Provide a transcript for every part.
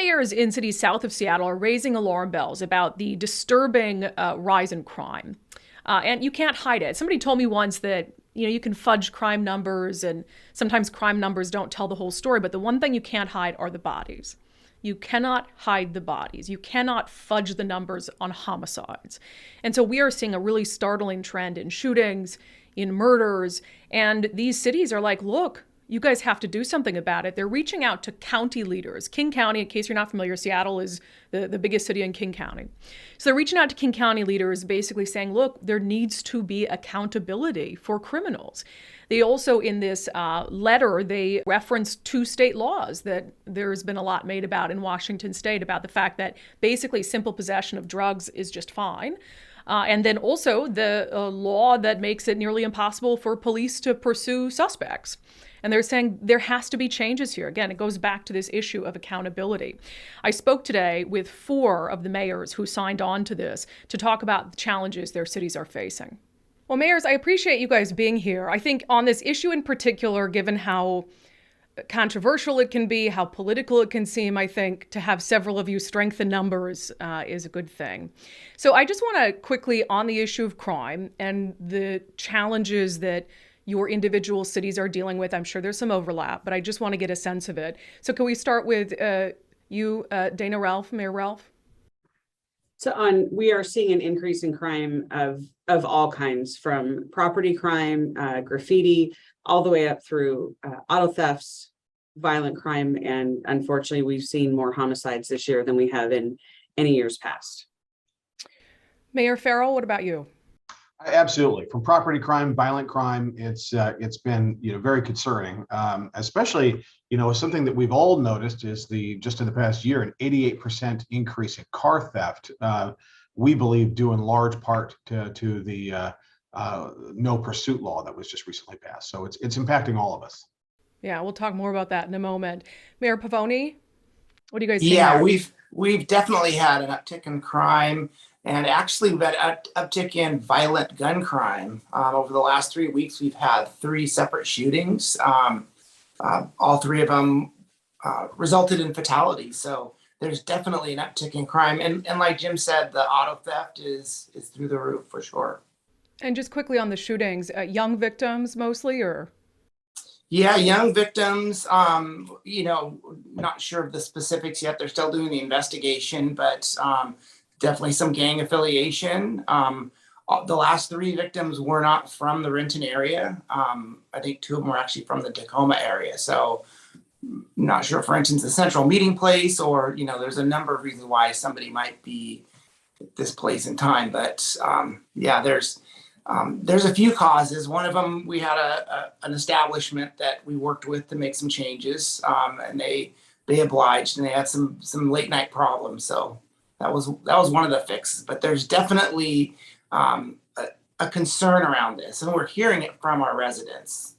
mayors in cities south of Seattle are raising alarm bells about the disturbing rise in crime. And you can't hide it. Somebody told me once that you can fudge crime numbers, and sometimes crime numbers don't tell the whole story, but the one thing you can't hide are the bodies. You cannot hide the bodies. You cannot fudge the numbers on homicides. And so we are seeing a really startling trend in shootings, in murders, and these cities are like, look, you guys have to do something about it. They're reaching out to county leaders. King County, in case you're not familiar, Seattle is the biggest city in King County. So they're reaching out to King County leaders, basically saying, look, there needs to be accountability for criminals. They also, in this letter, they referenced two state laws that there's been a lot made about in Washington state about the fact that basically simple possession of drugs is just fine. And then also the law that makes it nearly impossible for police to pursue suspects. And they're saying there has to be changes here. Again, it goes back to this issue of accountability. I spoke today with 4 of the mayors who signed on to this to talk about the challenges their cities are facing. Well, mayors, I appreciate you guys being here. I think on this issue in particular, given how controversial it can be, how political it can seem, I think to have several of you strengthen numbers is a good thing. So I just want to quickly, on the issue of crime and the challenges that your individual cities are dealing with. I'm sure there's some overlap, but I just want to get a sense of it. So can we start with you, Dana Ralph, Mayor Ralph? So we are seeing an increase in crime of all kinds, from property crime, graffiti, all the way up through auto thefts, violent crime, and unfortunately, we've seen more homicides this year than we have in any years past. Mayor Farrell, what about you? Absolutely. From property crime, violent crime, it's been very concerning, especially something that we've all noticed is just in the past year an 88% increase in car theft. We believe due in large part to the no pursuit law that was just recently passed. So it's impacting all of us. Yeah, we'll talk more about that in a moment. Mayor Pavoni, what do you guys think? Yeah, we've definitely had an uptick in crime. And actually, we've had an uptick in violent gun crime. Over the last 3 weeks, we've had 3 separate shootings. All 3 of them resulted in fatalities. So there's definitely an uptick in crime. And like Jim said, the auto theft is through the roof for sure. And just quickly on the shootings, young victims mostly, or? Yeah, young victims, not sure of the specifics yet. They're still doing the investigation, but definitely some gang affiliation. The last 3 victims were not from the Renton area. I think 2 of them were actually from the Tacoma area. So not sure if Renton's the central meeting place or, there's a number of reasons why somebody might be at this place in time. But there's a few causes. One of them, we had an establishment that we worked with to make some changes, and they obliged, and they had some late night problems. So that was one of the fixes, but there's definitely a concern around this, and we're hearing it from our residents.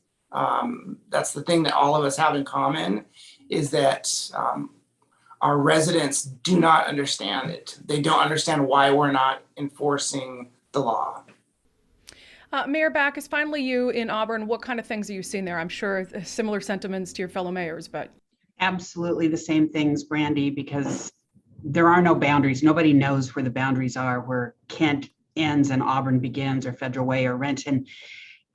That's the thing that all of us have in common, is that our residents do not understand it. They don't understand why we're not enforcing the law. Mayor Backus, finally you in Auburn, what kind of things are you seeing there? I'm sure similar sentiments to your fellow mayors, but. Absolutely the same things, Brandy, because there are no boundaries. Nobody knows where the boundaries are, where Kent ends and Auburn begins, or Federal Way or Renton.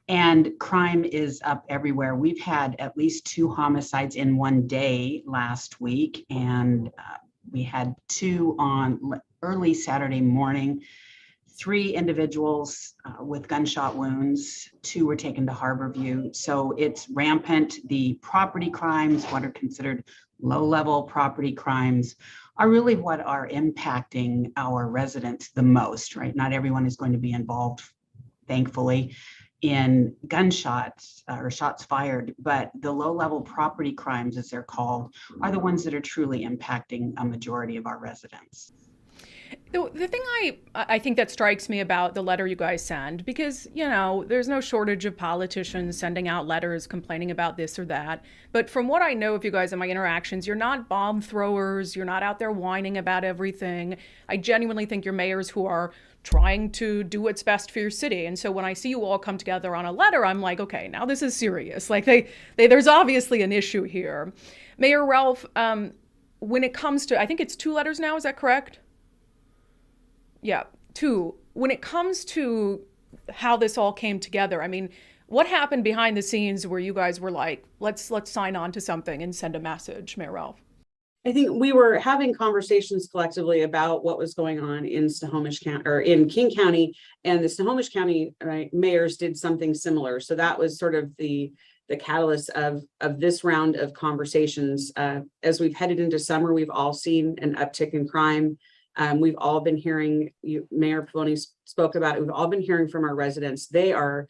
And crime is up everywhere. We've had at least 2 homicides in one day last week, and we had 2 on early Saturday morning. 3 individuals with gunshot wounds, 2 were taken to Harborview. So it's rampant. The property crimes, what are considered low-level property crimes, are really what are impacting our residents the most, right? Not everyone is going to be involved, thankfully, in gunshots or shots fired, but the low-level property crimes, as they're called, are the ones that are truly impacting a majority of our residents. The thing I think that strikes me about the letter you guys send, because, there's no shortage of politicians sending out letters complaining about this or that. But from what I know of you guys in my interactions, you're not bomb throwers. You're not out there whining about everything. I genuinely think you're mayors who are trying to do what's best for your city. And so when I see you all come together on a letter, I'm like, okay, now this is serious. Like there's obviously an issue here. Mayor Ralph, when it comes to, I think it's 2 letters now, is that correct? Yeah, 2. When it comes to how this all came together, I mean, what happened behind the scenes where you guys were like, let's sign on to something and send a message, Mayor Ralph? I think we were having conversations collectively about what was going on in Snohomish County or in King County, and the Snohomish County mayors did something similar. So that was sort of the catalyst of this round of conversations. As we've headed into summer, we've all seen an uptick in crime. We've all been hearing, Mayor Pavoni spoke about it. We've all been hearing from our residents. They're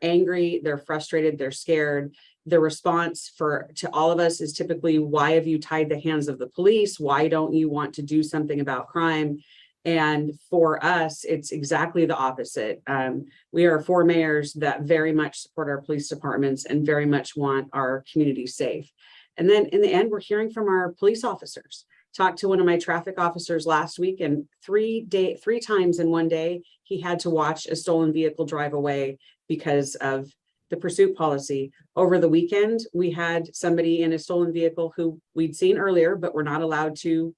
angry, they're frustrated, they're scared. The response to all of us is typically, why have you tied the hands of the police? Why don't you want to do something about crime? And for us, it's exactly the opposite. We are 4 mayors that very much support our police departments and very much want our community safe. And then in the end, we're hearing from our police officers. Talked to one of my traffic officers last week, and 3 times in one day, he had to watch a stolen vehicle drive away because of the pursuit policy. Over the weekend, we had somebody in a stolen vehicle who we'd seen earlier, but we're not allowed to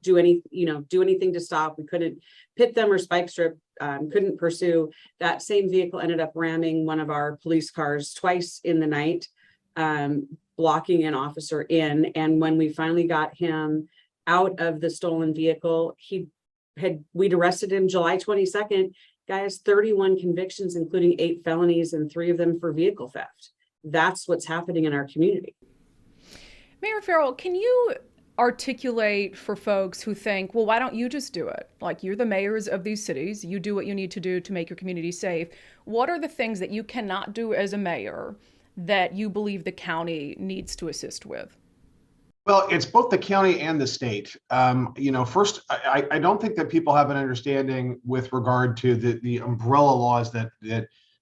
do anything to stop. We couldn't pit them or spike strip, couldn't pursue. That same vehicle ended up ramming one of our police cars twice in the night, blocking an officer in. And when we finally got him out of the stolen vehicle, we'd arrested him July 22nd. Guy has 31 convictions, including 8 felonies and 3 of them for vehicle theft. That's what's happening in our community. Mayor Farrell, can you articulate for folks who think, well, why don't you just do it? Like, you're the mayors of these cities. You do what you need to do to make your community safe. What are the things that you cannot do as a mayor that you believe the county needs to assist with? Well, it's both the county and the state. First, I don't think that people have an understanding with regard to the umbrella laws that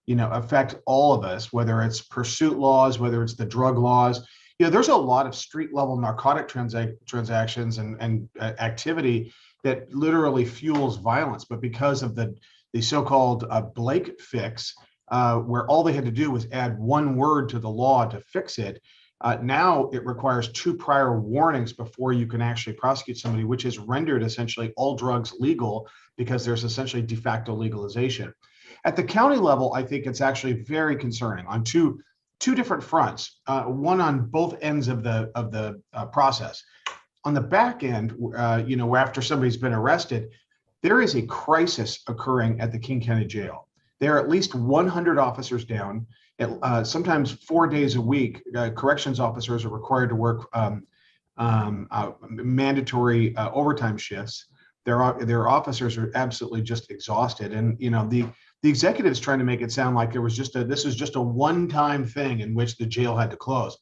affect all of us, whether it's pursuit laws, whether it's the drug laws. There's a lot of street level narcotic transactions and activity that literally fuels violence. But because of the so-called Blake fix, where all they had to do was add one word to the law to fix it, now it requires 2 prior warnings before you can actually prosecute somebody, which has rendered essentially all drugs legal because there's essentially de facto legalization. At the county level, I think it's actually very concerning on two different fronts, one on both ends of the process. On the back end, after somebody's been arrested, there is a crisis occurring at the King County Jail. There are at least 100 officers down. Sometimes 4 days a week, corrections officers are required to work mandatory overtime shifts. Their officers are absolutely just exhausted, and the executives trying to make it sound like this was just a one-time thing in which the jail had to close.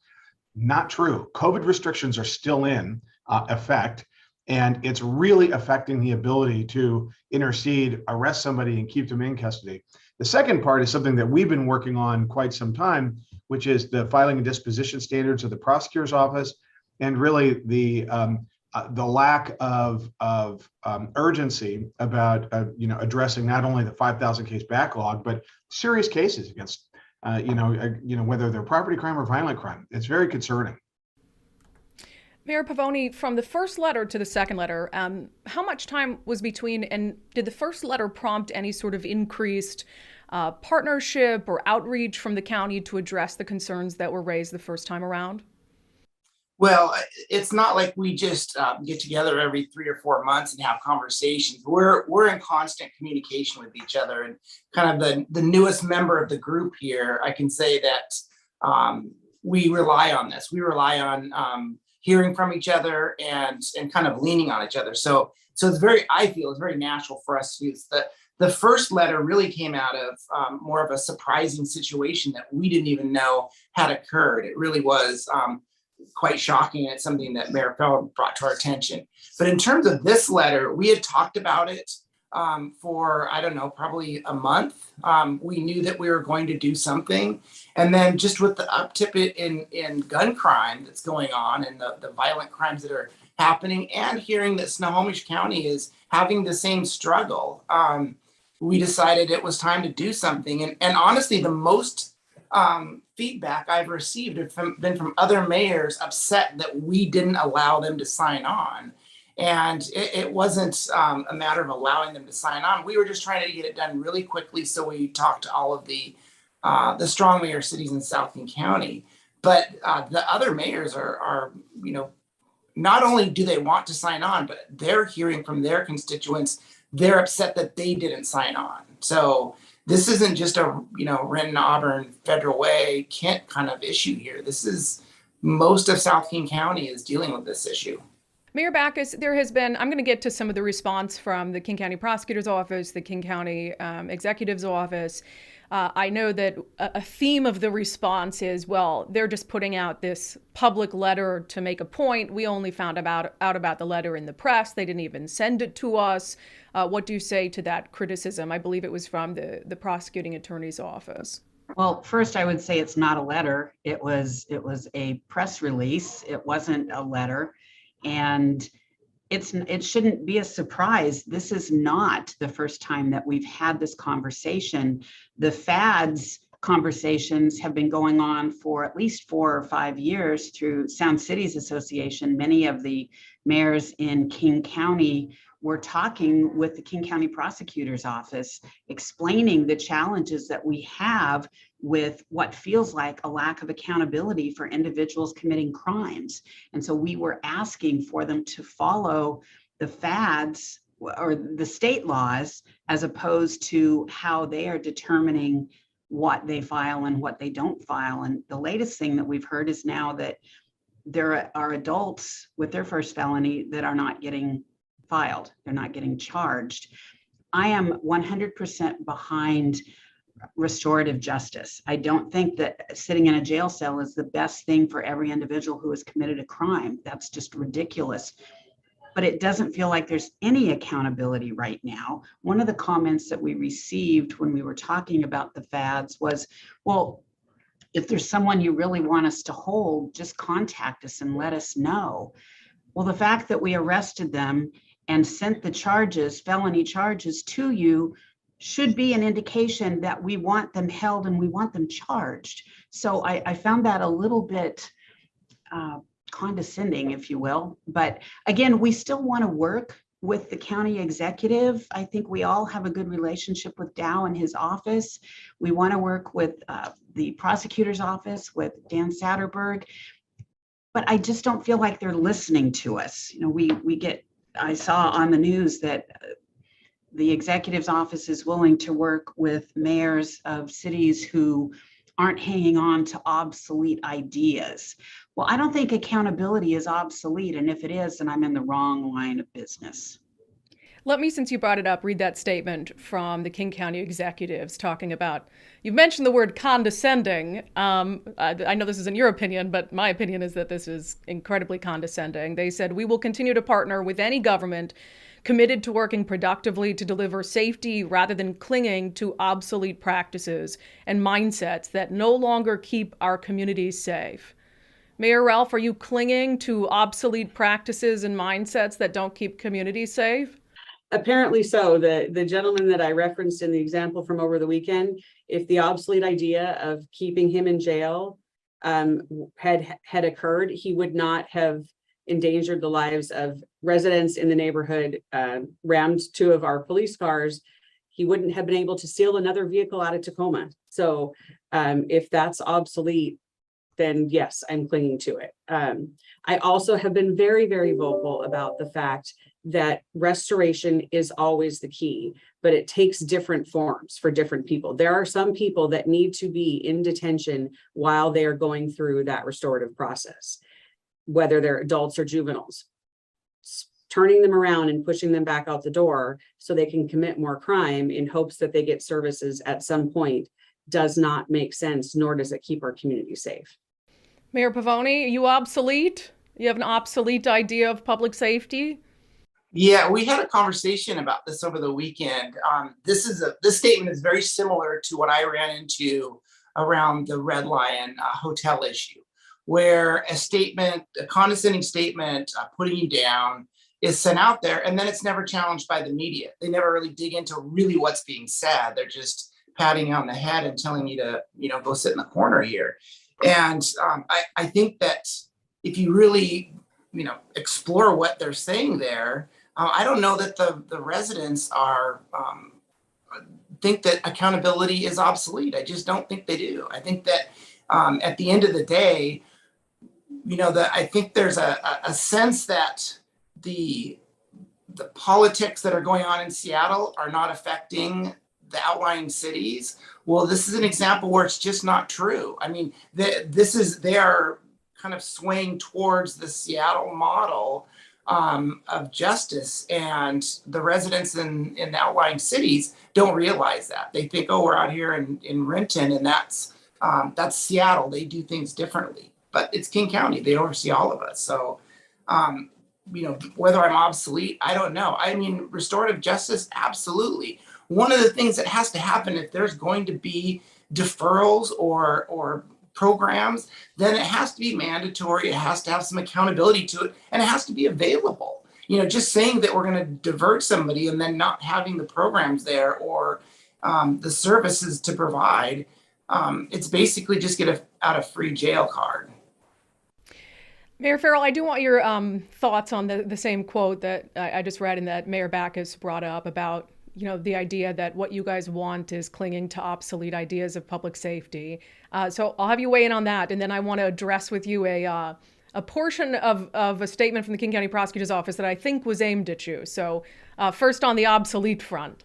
Not true. COVID restrictions are still in effect, and it's really affecting the ability to intercede, arrest somebody, and keep them in custody. The second part is something that we've been working on quite some time, which is the filing and disposition standards of the prosecutor's office, and really the lack of urgency about addressing not only the 5,000 case backlog, but serious cases against whether they're property crime or violent crime. It's very concerning. Mayor Pavoni, from the first letter to the second letter, how much time was between, and did the first letter prompt any sort of increased partnership or outreach from the county to address the concerns that were raised the first time around? Well, it's not like we just get together every 3 or 4 months and have conversations. We're in constant communication with each other, and kind of the newest member of the group here, I can say that we rely on this. We rely on hearing from each other and kind of leaning on each other. So I feel it's very natural for us to do this. The first letter really came out of more of a surprising situation that we didn't even know had occurred. It really was quite shocking. It's something that Mayor Farrell brought to our attention. But in terms of this letter, we had talked about it for, I don't know, probably a month. We knew that we were going to do something. And then just with the uptick in gun crime that's going on and the violent crimes that are happening, and hearing that Snohomish County is having the same struggle, we decided it was time to do something. And honestly, the most feedback I've received been from other mayors upset that we didn't allow them to sign on. And it wasn't a matter of allowing them to sign on. We were just trying to get it done really quickly. So we talked to all of the strong mayor cities in South King County. But the other mayors are, not only do they want to sign on, but they're hearing from their constituents, they're upset that they didn't sign on. So this isn't just a, Renton, Auburn, Federal Way, Kent kind of issue here. This is most of South King County is dealing with this issue. Mayor Backus, there has been, I'm going to get to some of the response from the King County Prosecutor's Office, the King County Executive's Office. I know that a theme of the response is, well, they're just putting out this public letter to make a point. We only found out about the letter in the press. They didn't even send it to us. What do you say to that criticism? I believe it was from the prosecuting attorney's office. Well, first I would say it's not a letter. It was a press release. It wasn't a letter. And it shouldn't be a surprise. This is not the first time that we've had this conversation. The FADS conversations have been going on for at least 4 or 5 years through Sound Cities Association. Many of the mayors in King County were talking with the King County Prosecutor's Office, explaining the challenges that we have with what feels like a lack of accountability for individuals committing crimes. And so we were asking for them to follow the FADS or the state laws, as opposed to how they are determining what they file and what they don't file. And the latest thing that we've heard is now that there are adults with their first felony that are not getting filed. They're not getting charged. I am 100% behind restorative justice. I don't think that sitting in a jail cell is the best thing for every individual who has committed a crime. That's just ridiculous. But it doesn't feel like there's any accountability right now. One of the comments that we received when we were talking about the FADS was, well, if there's someone you really want us to hold, just contact us and let us know. Well, the fact that we arrested them and sent the charges, felony charges to you, should be an indication that we want them held and we want them charged. So I found that a little bit condescending, if you will. But again, we still want to work with the county executive. I think we all have a good relationship with Dow and his office. We want to work with the prosecutor's office, with Dan Satterberg. But I just don't feel like they're listening to us. I saw on the news that the executive's office is willing to work with mayors of cities who aren't hanging on to obsolete ideas. Well, I don't think accountability is obsolete. And if it is, then I'm in the wrong line of business. Let me, since you brought it up, read that statement from the King County executives talking about, you've mentioned the word condescending. I know this isn't your opinion, but my opinion is that this is incredibly condescending. They said, we will continue to partner with any government committed to working productively to deliver safety rather than clinging to obsolete practices and mindsets that no longer keep our communities safe. Mayor Ralph, are you clinging to obsolete practices and mindsets that don't keep communities safe? Apparently so. The gentleman that I referenced in the example from over the weekend, if the obsolete idea of keeping him in jail had occurred, he would not have endangered the lives of residents in the neighborhood, rammed 2 of our police cars. He wouldn't have been able to steal another vehicle out of Tacoma. So if that's obsolete, then yes, I'm clinging to it. I also have been very, very vocal about the fact that restoration is always the key, but it takes different forms for different people. There are some people that need to be in detention while they are going through that restorative process, whether they're adults or juveniles. Turning them around and pushing them back out the door so they can commit more crime in hopes that they get services at some point does not make sense, nor does it keep our community safe. Mayor Pavoni, are you obsolete? You have an obsolete idea of public safety? Yeah, we had a conversation about this over the weekend. This statement is very similar to what I ran into around the Red Lion hotel issue, where a condescending statement, putting you down, is sent out there, and then it's never challenged by the media. They never really dig into really what's being said. They're just patting you on the head and telling you to, go sit in the corner here. And I think that if you really, explore what they're saying there, I don't know that the residents are think that accountability is obsolete. I just don't think they do. I think that at the end of the day, I think there's a sense that the politics that are going on in Seattle are not affecting the outlying cities. Well, this is an example where it's just not true. I mean, they are kind of swaying towards the Seattle model of justice, and the residents in the outlying cities don't realize that. They think, oh, we're out here in Renton, and that's Seattle. They do things differently, but it's King County. They oversee all of us. So, whether I'm obsolete, I don't know. I mean, restorative justice, absolutely. One of the things that has to happen if there's going to be deferrals or programs, then it has to be mandatory. It has to have some accountability to it, and it has to be available. Just saying that we're going to divert somebody and then not having the programs there or the services to provide, it's basically just get out of free jail card. Mayor Farrell, I do want your thoughts on the same quote that I just read and that Mayor Backus brought up about, the idea that what you guys want is clinging to obsolete ideas of public safety. So I'll have you weigh in on that. And then I want to address with you a portion of a statement from the King County Prosecutor's Office that I think was aimed at you. So first on the obsolete front.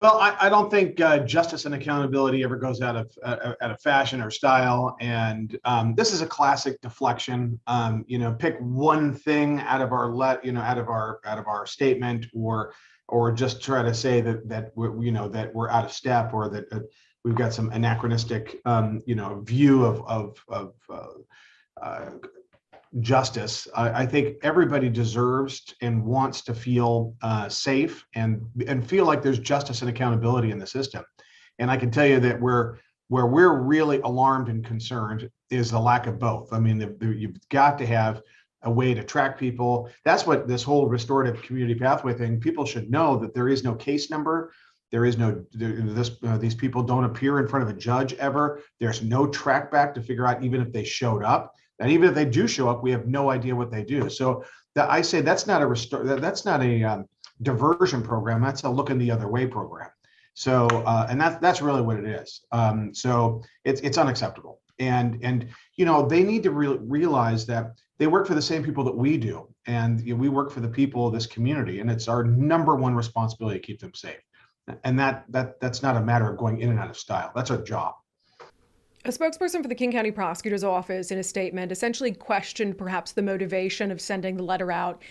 Well, I don't think justice and accountability ever goes out of fashion or style, and this is a classic deflection. Pick one thing out of our statement, or just try to say that we're out of step, or that we've got some anachronistic view of justice. I think everybody deserves and wants to feel safe and feel like there's justice and accountability in the system. And I can tell you that where we're really alarmed and concerned is the lack of both. I mean, you've got to have a way to track people. That's what this whole restorative community pathway thing, people should know that there is no case number. There is these people don't appear in front of a judge ever. There's no track back to figure out even if they showed up. And even if they do show up, we have no idea what they do. So I say that's not a diversion program. That's a look in the other way program. So and that's really what it is. So it's unacceptable. And they need to realize that they work for the same people that we do, and we work for the people of this community, and it's our number one responsibility to keep them safe. And that's not a matter of going in and out of style. That's our job. A spokesperson for the King County Prosecutor's Office in a statement essentially questioned perhaps the motivation of sending the letter out.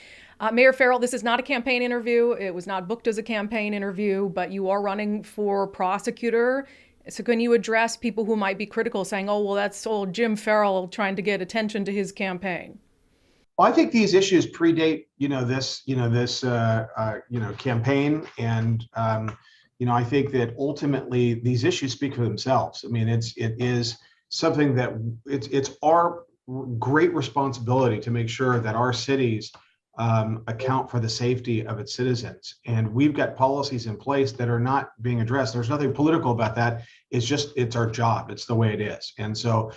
Mayor Farrell, this is not a campaign interview. It was not booked as a campaign interview, but you are running for prosecutor. So can you address people who might be critical, saying, oh, well, that's old Jim Farrell trying to get attention to his campaign? Well, I think these issues predate, this campaign. And, I think that ultimately these issues speak for themselves. I mean, it is something that it's our great responsibility to make sure that our cities account for the safety of its citizens. And we've got policies in place that are not being addressed. There's nothing political about that. It's our job. It's the way it is. And so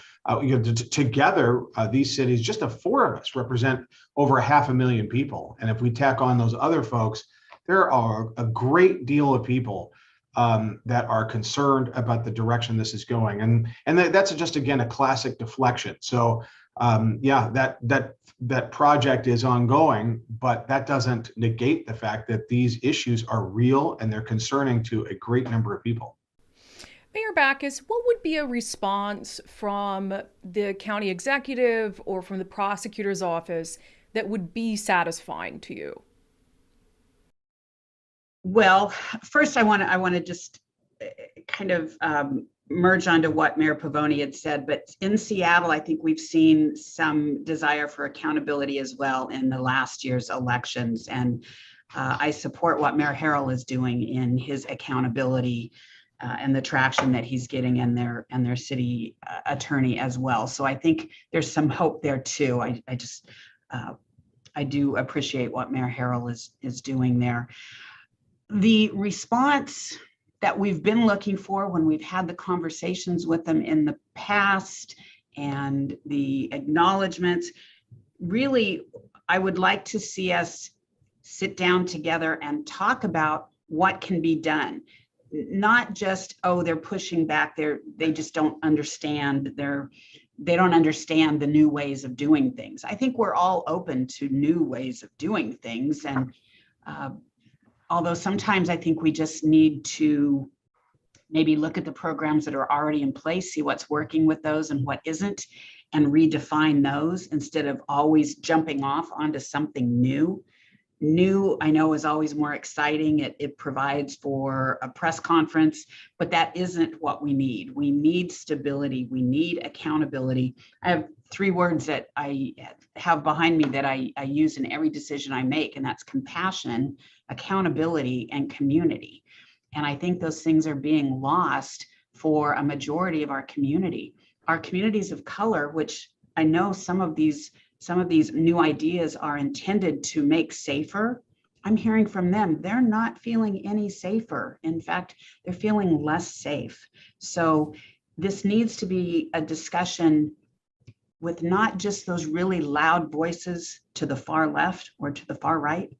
together, these cities, just the four of us, represent over 500,000 people. And if we tack on those other folks, there are a great deal of people that are concerned about the direction this is going. And that's just, again, a classic deflection. So that project is ongoing, but that doesn't negate the fact that these issues are real and they're concerning to a great number of people. Mayor Backus, what would be a response from the county executive or from the prosecutor's office that would be satisfying to you? Well, first I want to just kind of merge onto what Mayor Pavoni had said, but in Seattle, I think we've seen some desire for accountability as well in the last year's elections. And I support what Mayor Harrell is doing in his accountability and the traction that he's getting in their city attorney as well. So I think there's some hope there too. I do appreciate what Mayor Harrell is doing there. The response that we've been looking for when we've had the conversations with them in the past and the acknowledgements. Really, I would like to see us sit down together and talk about what can be done. Not just, oh, they're pushing back, they just don't understand, they don't understand the new ways of doing things. I think we're all open to new ways of doing things. And although sometimes I think we just need to maybe look at the programs that are already in place, see what's working with those and what isn't, and redefine those instead of always jumping off onto something new. New, I know, is always more exciting. It provides for a press conference, but that isn't what we need. We need stability. We need accountability. I have 3 words that I have behind me that I use in every decision I make, and that's compassion, accountability, and community. And I think those things are being lost for a majority of our community. Our communities of color, which I know some of these new ideas are intended to make safer. I'm hearing from them, they're not feeling any safer. In fact, they're feeling less safe. So this needs to be a discussion with not just those really loud voices to the far left or to the far right.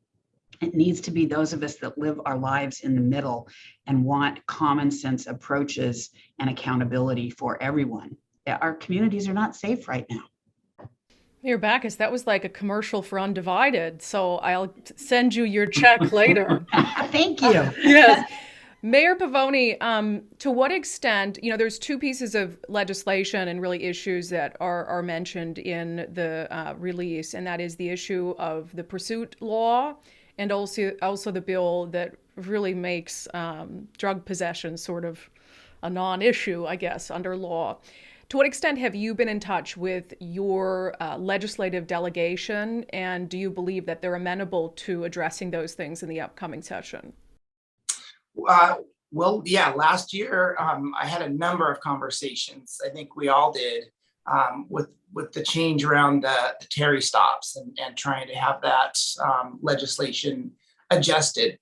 It needs to be those of us that live our lives in the middle and want common sense approaches and accountability for everyone. Our communities are not safe right now. Mayor Backus, that was like a commercial for Undivided, so I'll send you your check later. Thank you. Yes. Mayor Pavoni, to what extent, there's 2 pieces of legislation and really issues that are mentioned in the release, and that is the issue of the pursuit law and also the bill that really makes drug possession sort of a non-issue, I guess, under law. To what extent have you been in touch with your legislative delegation, and do you believe that they're amenable to addressing those things in the upcoming session? Well, yeah, last year I had a number of conversations. I think we all did with the change around the Terry stops and trying to have that legislation adjusted.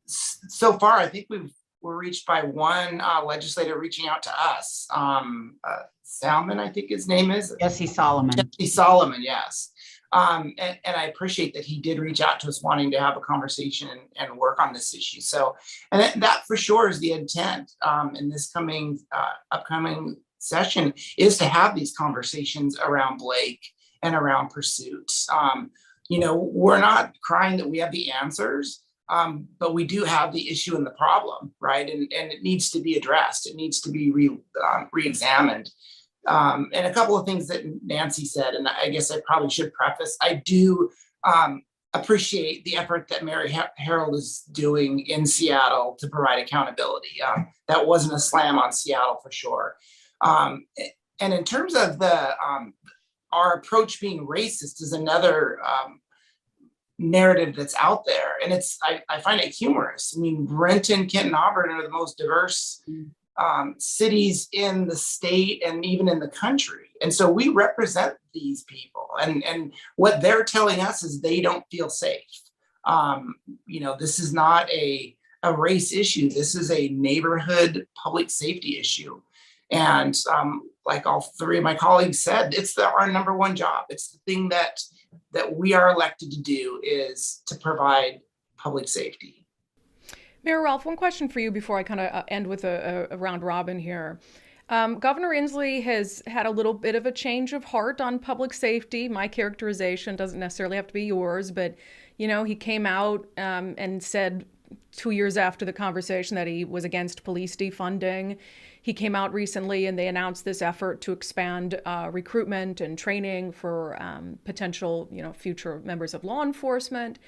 So far, I think we're reached by one legislator reaching out to us. Salmon, I think his name is. Jesse Solomon. Jesse Solomon, yes. And I appreciate that he did reach out to us wanting to have a conversation and work on this issue. So, and that for sure is the intent in this upcoming session, is to have these conversations around Blake and around pursuits. We're not crying that we have the answers, but we do have the issue and the problem, right? And it needs to be addressed. It needs to be re-examined. And a couple of things that Nancy said, and I guess I probably should preface, I do appreciate the effort that Mayor Harrell is doing in Seattle to provide accountability. That wasn't a slam on Seattle for sure. And in terms of our approach being racist is another narrative that's out there. And I find it humorous. I mean, Renton, Kent, and Auburn are the most diverse cities in the state and even in the country. And so we represent these people, and what they're telling us is they don't feel safe. This is not a race issue. This is a neighborhood public safety issue. And like all 3 of my colleagues said, it's our number one job. It's the thing that we are elected to do, is to provide public safety. Mayor Ralph, one question for you before I kind of end with a round robin here. Governor Inslee has had a little bit of a change of heart on public safety. My characterization doesn't necessarily have to be yours, but he came out and said 2 years after the conversation that he was against police defunding. He came out recently and they announced this effort to expand recruitment and training for potential, future members of law enforcement.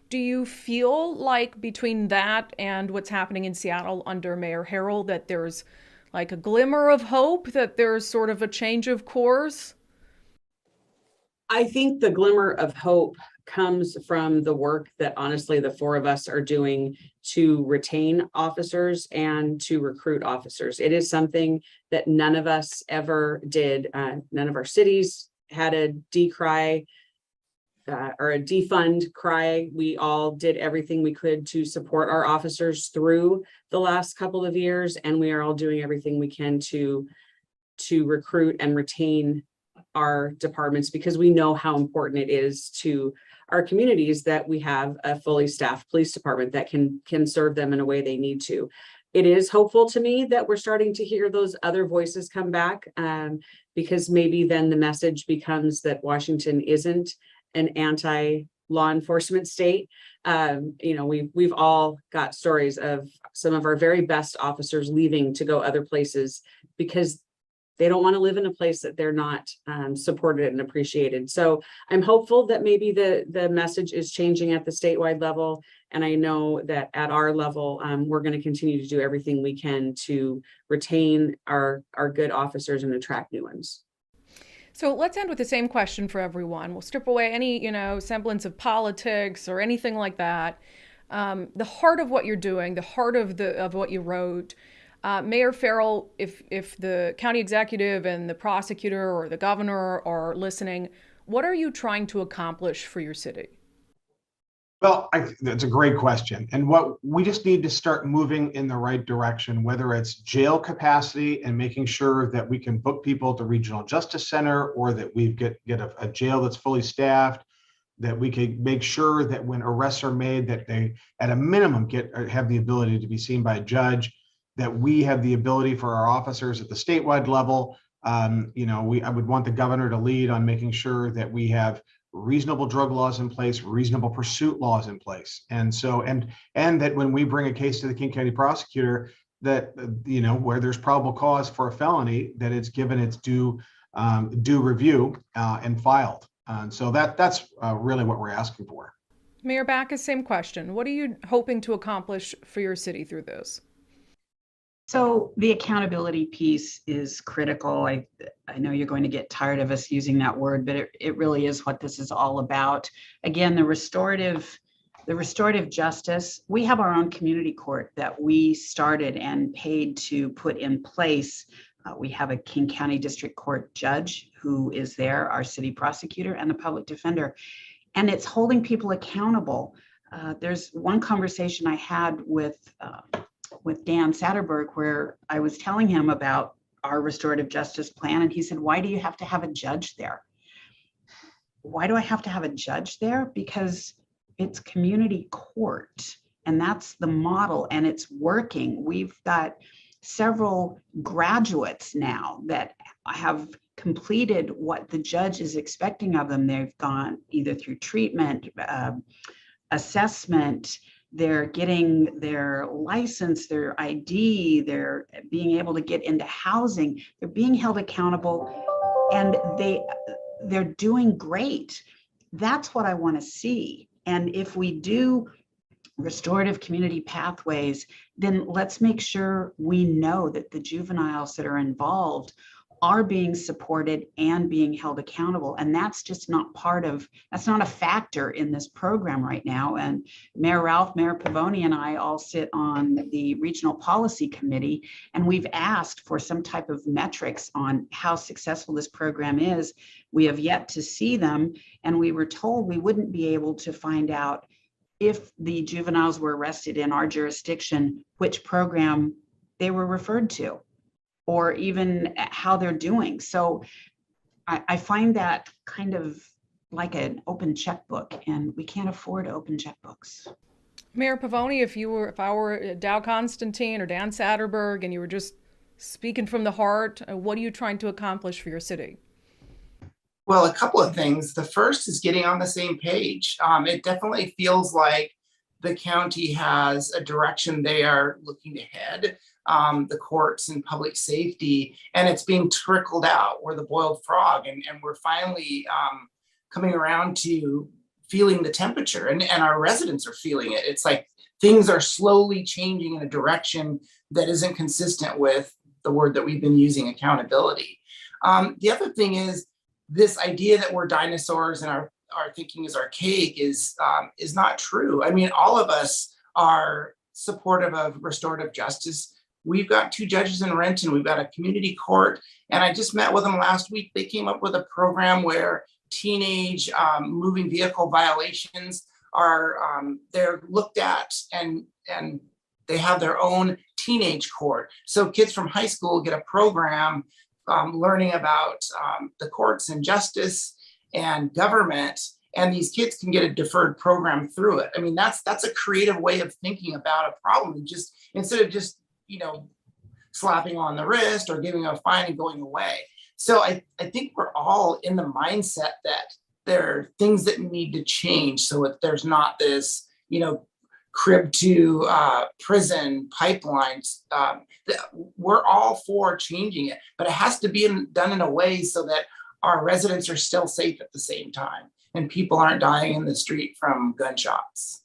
Do you feel like between that and what's happening in Seattle under Mayor Harrell that there's like a glimmer of hope, that there's sort of a change of course? I think the glimmer of hope comes from the work that honestly the 4 of us are doing to retain officers and to recruit officers. It is something that none of us ever did. None of our cities had a decry or a defund cry. We all did everything we could to support our officers through the last couple of years, and we are all doing everything we can to recruit and retain our departments, because we know how important it is to our communities that we have a fully staffed police department that can serve them in a way they need to. It is hopeful to me that we're starting to hear those other voices come back, because maybe then the message becomes that Washington isn't an anti-law enforcement state. We've all got stories of some of our very best officers leaving to go other places because they don't want to live in a place that they're not supported and appreciated. So I'm hopeful that maybe the message is changing at the statewide level. And I know that at our level, we're going to continue to do everything we can to retain our good officers and attract new ones. So let's end with the same question for everyone. We'll strip away any, semblance of politics or anything like that. The heart of what you're doing, the heart of what you wrote. Mayor Farrell, if the county executive and the prosecutor or the governor are listening, what are you trying to accomplish for your city? Well, that's a great question. And what we just need to start moving in the right direction, whether it's jail capacity and making sure that we can book people to Regional Justice Center, or that we get a jail that's fully staffed, that we can make sure that when arrests are made, that they at a minimum have the ability to be seen by a judge, that we have the ability for our officers at the statewide level. I would want the governor to lead on making sure that we have reasonable drug laws in place, reasonable pursuit laws in place. And so, and that when we bring a case to the King County prosecutor, that, where there's probable cause for a felony, that it's given its due review and filed. And so that's really what we're asking for. Mayor Backus, same question. What are you hoping to accomplish for your city through this? So the accountability piece is critical. I know you're going to get tired of us using that word, but it really is what this is all about. Again, the restorative justice. We have our own community court that we started and paid to put in place. We have a King County District Court judge who is there, our city prosecutor, and the public defender, and it's holding people accountable. There's one conversation I had with Dan Satterberg where I was telling him about our restorative justice plan, and he said, "Why do you have to have a judge there?" Why do I have to have a judge there? Because it's community court, and that's the model, and it's working. We've got several graduates now that have completed what the judge is expecting of them. They've gone either through treatment, assessment, they're getting their license, their ID, they're being able to get into housing, they're being held accountable, and they're doing great. That's what I want to see. And if we do restorative community pathways, then let's make sure we know that the juveniles that are involved are being supported and being held accountable. And that's just that's not a factor in this program right now. And Mayor Ralph, Mayor Pavoni, and I all sit on the Regional Policy Committee, and we've asked for some type of metrics on how successful this program is. We have yet to see them, and we were told we wouldn't be able to find out if the juveniles were arrested in our jurisdiction, which program they were referred to, or even how they're doing. So I find that kind of like an open checkbook, and we can't afford open checkbooks. Mayor Pavoni, if I were Dow Constantine or Dan Satterberg and you were just speaking from the heart, what are you trying to accomplish for your city? Well, a couple of things. The first is getting on the same page. It definitely feels like the county has a direction they are looking to head, the courts and public safety, and it's being trickled out. We're the boiled frog, and we're finally coming around to feeling the temperature, and our residents are feeling it. It's like things are slowly changing in a direction that isn't consistent with the word that we've been using, accountability. The other thing is this idea that we're dinosaurs and our thinking is archaic is not true. I mean, all of us are supportive of restorative justice. We've got 2 judges in Renton. We've got a community court, and I just met with them last week. They came up with a program where teenage moving vehicle violations are they're looked at, and they have their own teenage court. So kids from high school get a program learning about the courts and justice and government, and these kids can get a deferred program through it. I mean, that's a creative way of thinking about a problem. Just instead of just, you know, slapping on the wrist or giving a fine and going away. So I think we're all in the mindset that there are things that need to change so that there's not this, you know, crib to prison pipelines. We're all for changing it, but it has to be done in a way so that our residents are still safe at the same time and people aren't dying in the street from gunshots.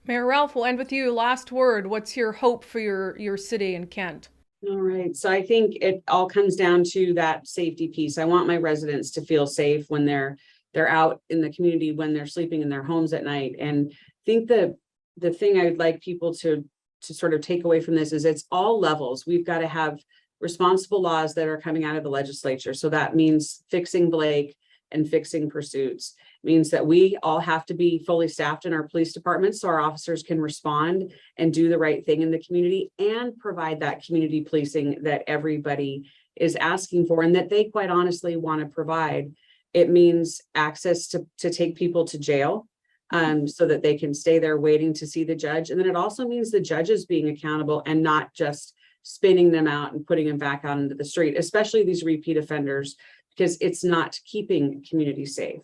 Mayor Ralph, we'll end with you. Last word. What's your hope for your city and Kent? All right, so I think it all comes down to that safety piece. I want my residents to feel safe when they're out in the community, when they're sleeping in their homes at night. And I think the thing I'd like people to sort of take away from this is it's all levels. We've got to have responsible laws that are coming out of the legislature. So that means fixing Blake and fixing pursuits. It means that we all have to be fully staffed in our police departments so our officers can respond and do the right thing in the community and provide that community policing that everybody is asking for and that they quite honestly want to provide. It means access to take people to jail so that they can stay there waiting to see the judge. And then it also means the judges being accountable and not just spinning them out and putting them back out into the street, especially these repeat offenders, because it's not keeping communities safe.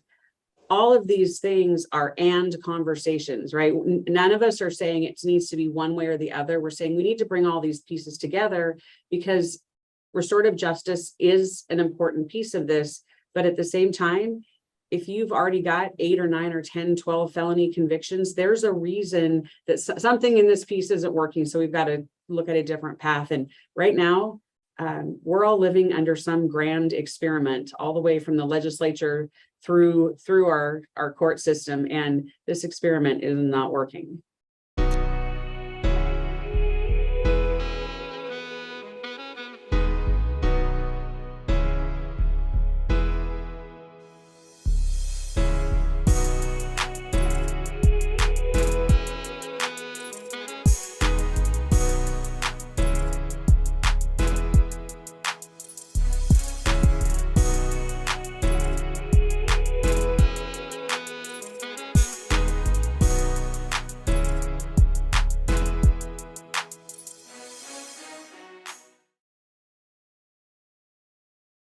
All of these things are and conversations, right? None of us are saying it needs to be one way or the other. We're saying we need to bring all these pieces together because restorative justice is an important piece of this. But at the same time, if you've already got 8 or 9 or 10, 12 felony convictions, there's a reason that something in this piece isn't working. So we've got to look at a different path. And right now, we're all living under some grand experiment, all the way from the legislature through our court system. And this experiment is not working.